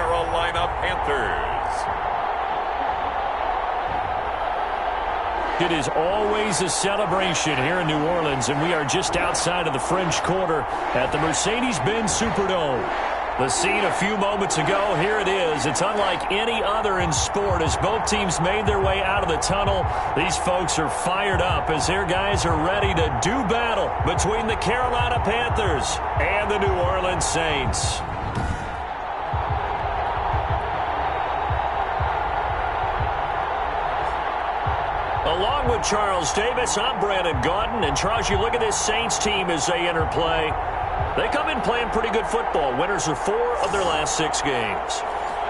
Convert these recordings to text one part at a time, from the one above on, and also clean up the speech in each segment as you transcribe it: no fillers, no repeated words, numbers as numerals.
Carolina Panthers. It is always a celebration here in New Orleans, and we are just outside of the French Quarter at the Mercedes-Benz Superdome. The scene a few moments ago, here it is. It's unlike any other in sport as both teams made their way out of the tunnel. These folks are fired up as their guys are ready to do battle between the Carolina Panthers and the New Orleans Saints. Along with Charles Davis, I'm Brandon Gaudin. And Charles, you look at this Saints team as they enter play. They come in playing pretty good football. Winners of 4 of their last 6 games.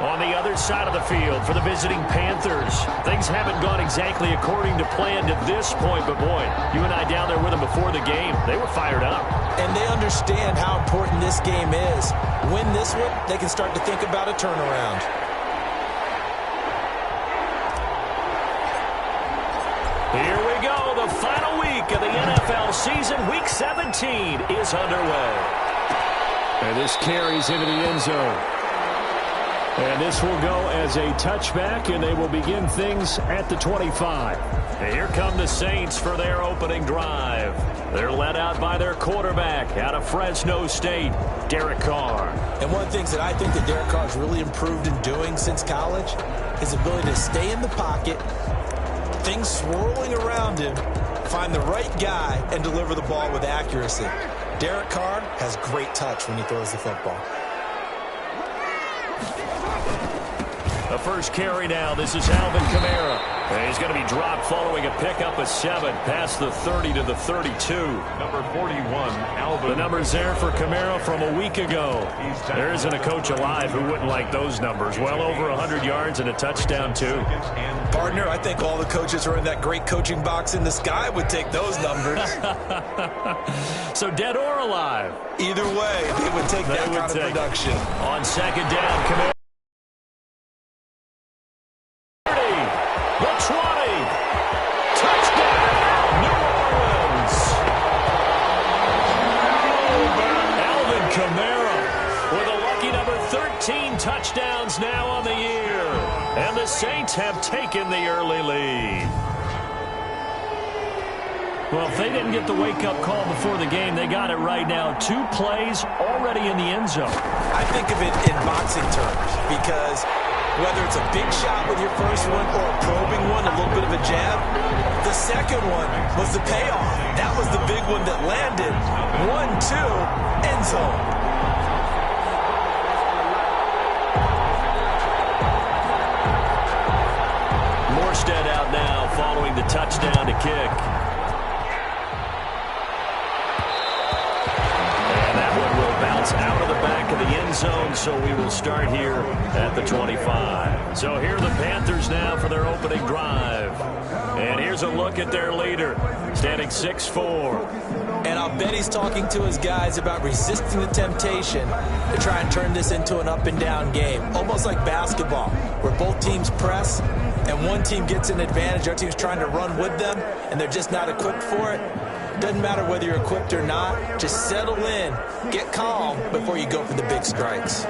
On the other side of the field for the visiting Panthers, things haven't gone exactly according to plan to this point. But, boy, you and I down there with them before the game, they were fired up. And they understand how important this game is. Win this one, they can start to think about a turnaround. Here we go. The final week of the NFL season. Week 17 is underway. And this carries into the end zone. And this will go as a touchback, and they will begin things at the 25. And here come the Saints for their opening drive. They're led out by their quarterback out of Fresno State, Derek Carr. And one of the things that I think that Derek Carr has really improved in doing since college, his ability to stay in the pocket, things swirling around him, find the right guy, and deliver the ball with accuracy. Derek Carr has great touch when he throws the football. The first carry now. This is Alvin Kamara. And he's going to be dropped following a pickup of 7 past the 30 to the 32. Number 41, Alvin. The numbers there for Kamara from a week ago. There isn't a coach alive who wouldn't like those numbers. Well over 100 yards and a touchdown, too. Partner, I think all the coaches are in that great coaching box in the sky would take those numbers. So dead or alive? Either way, they would take that kind of production. On second down, Kamara. Touchdowns now on the year, and the Saints have taken the early lead. Well, if they didn't get the wake-up call before the game, they got it right now. 2 plays already in the end zone. I think of it in boxing terms because whether it's a big shot with your first one or a probing one, a little bit of a jab, the second one was the payoff. That was the big one that landed. 1-2, end zone. Morstead out now following the touchdown to kick. And that one will bounce out of the back of the end zone, so we will start here at the 25. So here are the Panthers now for their opening drive. And here's a look at their leader, standing 6'4". And I'll bet he's talking to his guys about resisting the temptation to try and turn this into an up-and-down game. Almost like basketball, where both teams press, and one team gets an advantage, our team's trying to run with them, and they're just not equipped for it. Doesn't matter whether you're equipped or not. Just settle in, get calm before you go for the big strikes.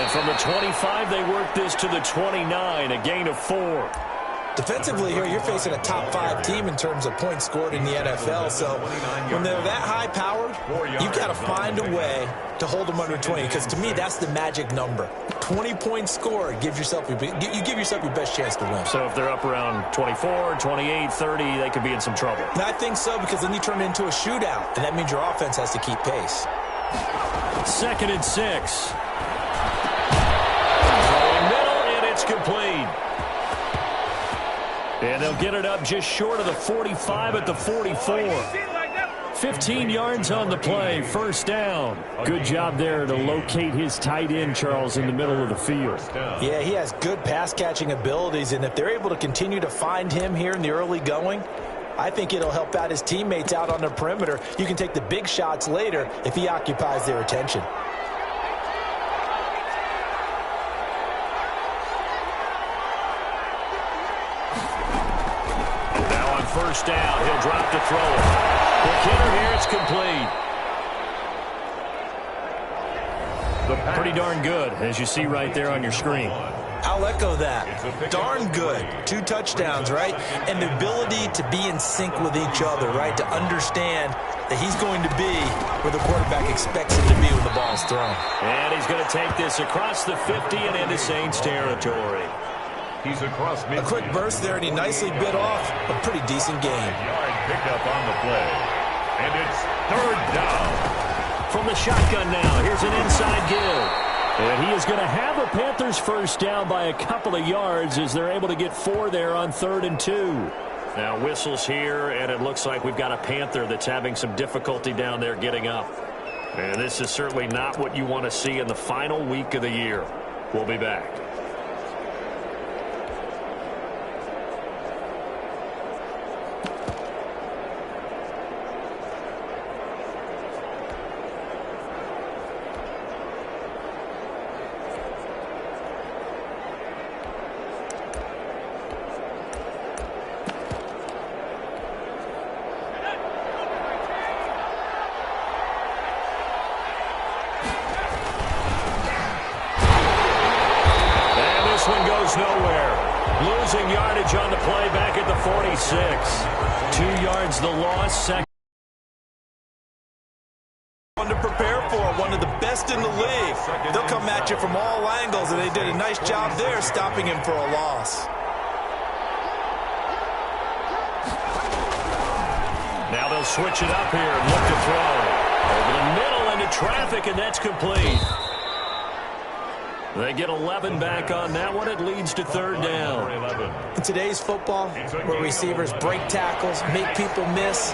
From the 25, they work this to the 29, a gain of 4. Defensively here, you're facing a top 5 team in terms of points scored in the NFL. So when they're that high-powered, you've got to find a way to hold them under 20. Because to me, that's the magic number. 20 points scored, you give yourself your best chance to win. So if they're up around 24, 28, 30, they could be in some trouble. And I think so, because then you turn it into a shootout, and that means your offense has to keep pace. 2nd and 6. Complete. And they'll get it up just short of the 45 at the 44. 15 yards on the play, first down. Good job there to locate his tight end, Charles, in the middle of the field. Yeah, he has good pass-catching abilities, and if they're able to continue to find him here in the early going, I think it'll help out his teammates out on the perimeter. You can take the big shots later if he occupies their attention. first down. He'll drop to throw it. Quick hitter here. It's complete. Pretty darn good, as you see right there on your screen. I'll echo that. Darn good. 2 touchdowns, right? And the ability to be in sync with each other, right? To understand that he's going to be where the quarterback expects him to be when the ball's thrown. And he's going to take this across the 50 and into Saints territory. He's across A quick burst there, and he nicely bit off a pretty decent game. Yard picked up on the play. And it's 3rd down. From the shotgun now, here's an inside give. And he is going to have a Panthers first down by a couple of yards as they're able to get 4 there on 3rd and 2. Now whistles here, and it looks like we've got a Panther that's having some difficulty down there getting up. And this is certainly not what you want to see in the final week of the year. We'll be back. Nowhere. Losing yardage on the play back at the 46. 2 yards the loss. Second. One to prepare for, one of the best in the league. They'll come at you from all angles, and they did a nice job there stopping him for a loss. Now they'll switch it up here and look to throw. Over the middle into traffic, and that's complete. They get 11 back on that one. It leads to 3rd down. In today's football, where receivers break tackles, make people miss,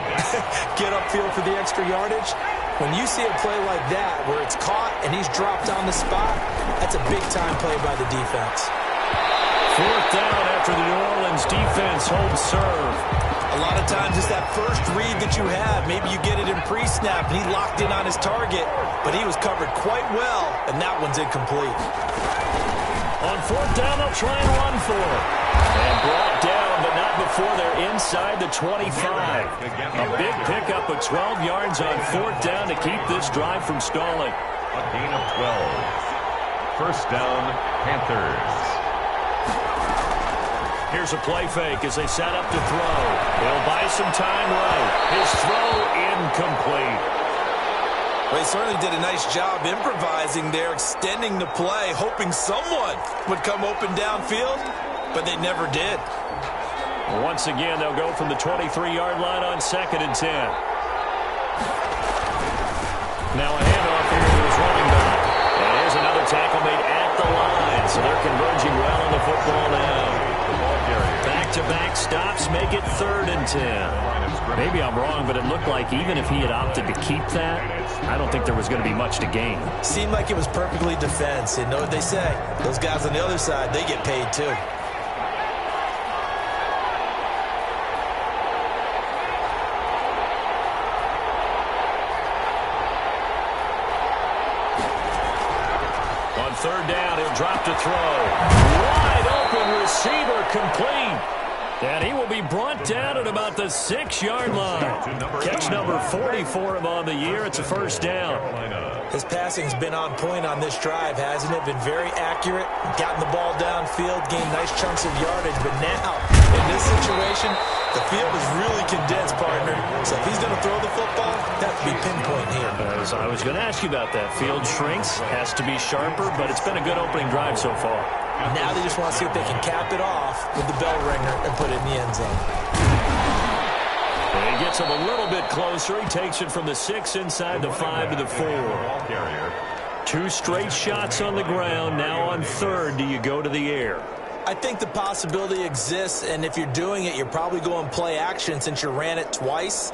get upfield for the extra yardage, when you see a play like that where it's caught and he's dropped on the spot, that's a big-time play by the defense. 4th down after the New Orleans defense holds serve. A lot of times it's that first read that you have. Maybe you get it in pre-snap, and he locked in on his target, but he was covered quite well, and that one's incomplete. On 4th down, they'll try and run for it. And brought down, but not before they're inside the 25. A big pickup of 12 yards on 4th down to keep this drive from stalling. A gain of 12. First down, Panthers. Here's a play fake as they set up to throw. They'll buy some time right. His throw incomplete. Well, he certainly did a nice job improvising there, extending the play, hoping someone would come open downfield, but they never did. Once again, they'll go from the 23-yard line on 2nd and 10. Now a handoff here to his running back. And here's another tackle made at the line, so they're converging well on the football now. Back-to-back stops make it 3rd and 10. Maybe I'm wrong, but it looked like even if he had opted to keep that, I don't think there was going to be much to gain. Seemed like it was perfectly defense. You know what they say? Those guys on the other side, they get paid too. On 3rd down, he'll drop to throw. Wide open receiver complete. And he will be brought down at about the 6-yard line. Catch number 40 for him on the year. It's a first down. His passing's been on point on this drive, hasn't it? Been very accurate, gotten the ball downfield, gained nice chunks of yardage. But now, in this situation, the field is really condensed, partner. So if he's going to throw the football, that has to be pinpoint here. I was going to ask you about that. Field shrinks, has to be sharper, but it's been a good opening drive so far. Now they just want to see if they can cap it off with the bell ringer and put it in the end zone. And he gets him a little bit closer. He takes it from the 6 inside the 5 to the 4. 2 straight shots on the ground. Now on 3rd, do you go to the air? I think the possibility exists, and if you're doing it, you're probably going play action since you ran it twice.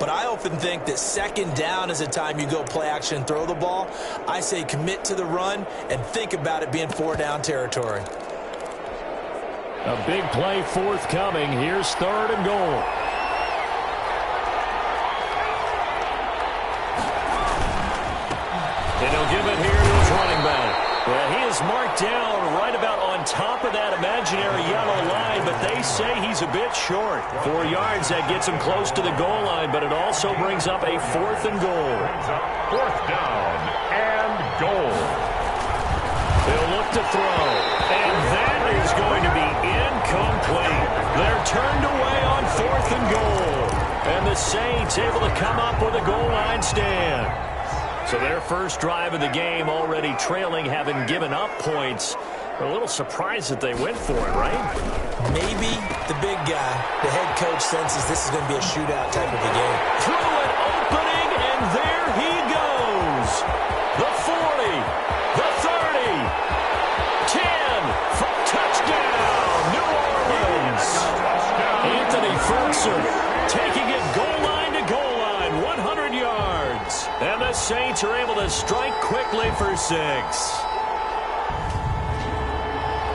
But I often think that 2nd down is the time you go play action and throw the ball. I say commit to the run and think about it being 4-down territory. A big play forthcoming. Here's 3rd and goal. And he'll give it here to his running back. Well, he is marked down right about on top of that imaginary yellow line, but they say he's a bit short. 4 yards, that gets him close to the goal line, but it also brings up a 4th and goal. 4th down and goal. They'll look to throw, and that is going to be incomplete. They're turned away on 4th and goal, and the Saints able to come up with a goal line stand. So their first drive of the game already trailing, having given up points. They're a little surprised that they went for it, right? Maybe the big guy, the head coach, senses this is going to be a shootout type of a game. Through an opening, and there he goes. The 40, the 30, 10, for touchdown, New Orleans. Anthony Ferguson taking it goal line to goal line, 100 yards. And the Saints are able to strike quickly for 6.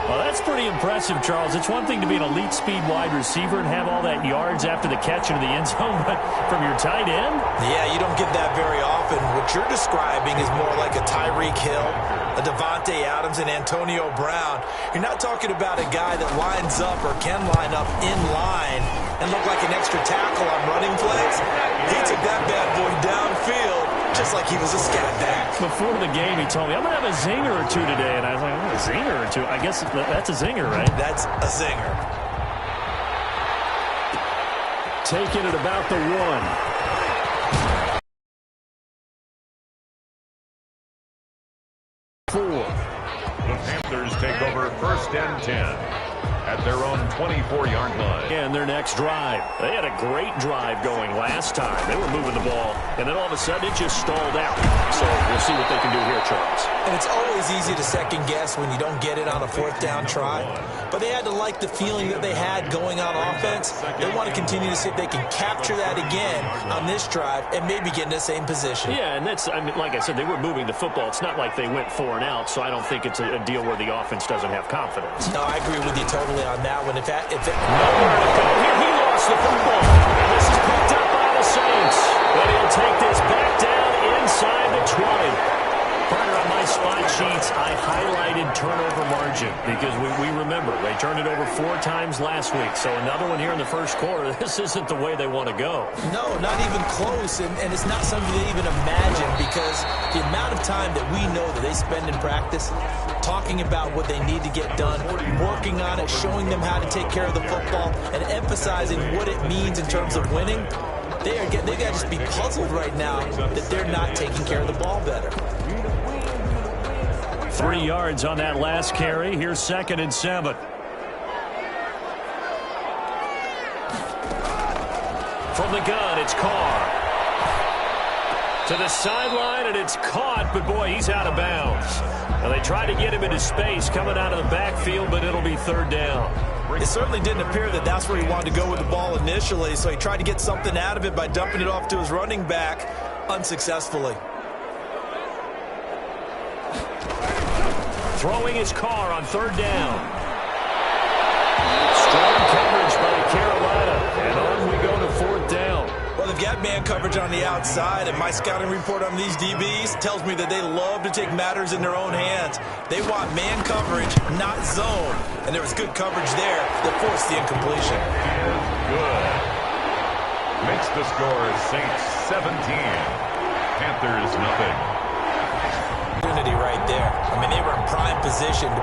Well, that's pretty impressive, Charles. It's one thing to be an elite speed wide receiver and have all that yards after the catch into the end zone, but from your tight end? Yeah, you don't get that very often. What you're describing is more like a Tyreek Hill, a Devontae Adams, and Antonio Brown. You're not talking about a guy that lines up or can line up in line and look like an extra tackle on running plays. He took that bad boy downfield just like he was a scat back. Before the game, he told me, I'm going to have a zinger or two today. And I was like, oh, a zinger or two? I guess that's a zinger, right? That's a zinger. Taking it about the 1. 4. The Panthers take over 1st and 10 at their own 24-yard line. And their next drive. They had a great drive going last time. They were moving the ball, and then all of a sudden it just stalled out. So we'll see what they can do here, Charles. And it's always easy to second guess when you don't get it on a 4th down try. But they had to like the feeling that they had going on offense. They want to continue to see if they can capture that again on this drive and maybe get in the same position. Yeah, and that's, I mean, like I said, they were moving the football. It's not like they went 4 and out, so I don't think it's a deal where the offense doesn't have confidence. No, I agree with you totally on that one. Nowhere to go here. He lost the football. And this is picked up by the Saints. But he'll take this back down inside the 20. Partner, on my spot sheets, I highlighted turnover margin because we remember they turned it over 4 times last week. So another one here in the first quarter. This isn't the way they want to go. No, not even close. And it's not something to even imagine because the amount of time that we know that they spend in practice talking about what they need to get done, working on it, showing them how to take care of the football, and emphasizing what it means in terms of winning. They got to just be puzzled right now that they're not taking care of the ball better. 3 yards on that last carry. Here's 2nd and 7. From the gun, it's Carr. To the sideline, and it's caught, but boy, he's out of bounds. Now they try to get him into space coming out of the backfield, but it'll be 3rd down. It certainly didn't appear that that's where he wanted to go with the ball initially, so he tried to get something out of it by dumping it off to his running back unsuccessfully. Throwing his Carr on 3rd down. Strong coverage by Carolina, and on we go to 4th down. Well, they've got man coverage on the outside, and my scouting report on these DBs tells me that they love to take matters in their own hands. They want man coverage, not zone. And there was good coverage there that forced the incompletion. Good. Makes the score Saints 17. Panthers nothing. Right there. I mean, they were in prime position to